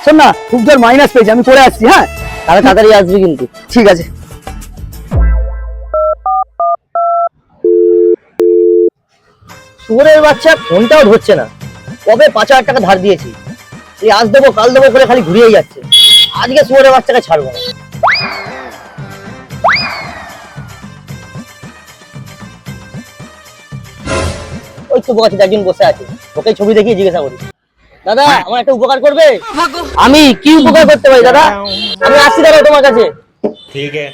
শোন না, খুব জোর মাইনাস পেয়েছি, আমি করে আসছি। হ্যাঁ তাহলে তাড়াতাড়ি আসবি কিন্তু। ঠিক আছে। শুয়োরের বাচ্চা ফোনটাও ধরছে না। কবে 5,000 টাকা ধার দিয়েছি, এই আজ দেবো কাল দেবো করে খালি ঘুরিয়েই যাচ্ছে। আজকে শুয়োরের বাচ্চাকে ছাড়বো না। ওই তো বোকাচ্ছিটা একদিন বসে আছে, ওকে ছবি দেখিয়ে জিজ্ঞাসা করি, দাদা আমার একটা উপকার করবে? আমি কি উপকার করতে পারি দাদা? আমি আসছি দাদা তোমার কাছে। ठीक है।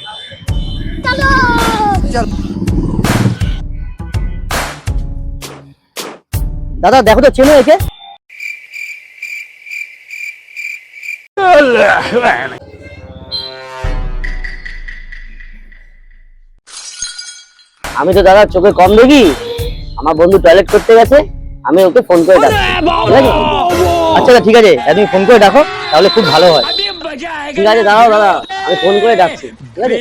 দাদা দেখো তো, চেনো একে? আমি তো দাদা চোখে কম দেখি, আমার বন্ধু টয়লেট করতে গেছে, আমি ওকে ফোন করে ডাকছি। ঠিক আছে? আচ্ছা ঠিক আছে, তুমি ফোন করে ডাকো, তাহলে খুব ভালো হয়। ঠিক আছে দাঁড়াও দাদা, আমি ফোন করে ডাকছি। ঠিক আছে?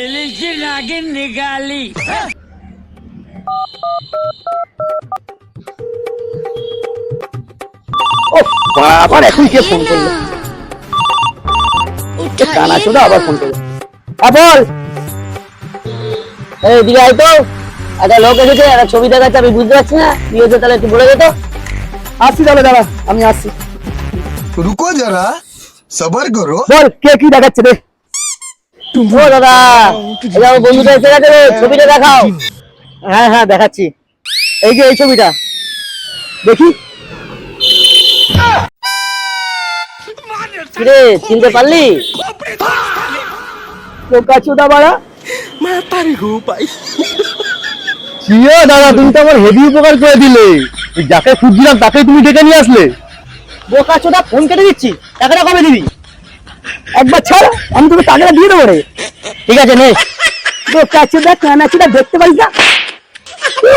ও বাবা, এখন কে ফোন করলো? কানা চোদা আবার ফোন করলো। বল। এই দিকে আয় তো, একটা লোক এসেছে, একটা ছবি দেখাচ্ছে, আমি বুঝতে পারছি না কি হয়েছে, তাহলে একটু বলে দে তো। আসছি তাহলে, দাঁড়া আমি আসছি। रुको जरा सबर करो। বল, কে কি দেখাচ্ছে রে? ও দাদা, এই যে আমার বন্ধুটা এসে গেছে রে, ছবিটা দেখাও। হ্যাঁ হ্যাঁ দেখাচ্ছি, এই যে এই ছবিটা দেখি। কিরে চিনতে পারলি? বোকা চোদা বাড়া। চিও দাদা, তুমি তো আমার হেভি উপকার করে দিলে। যাকে খুঁজছিলাম তাকে তুমি ডেকে নিয়ে আসলে। বোকা চোদা, ফোন কেটে দিচ্ছি, টাকাটা কবে দিবি? একবার ছাড়, আমি তোকে টাকাটা দিয়ে দেবো রে। ঠিক আছে নে। বোকা চোদা কানা চোদা দেখতে পারিস না? ও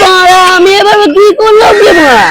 বাবা, আমি এভাবে কি করলাম রে বাবা?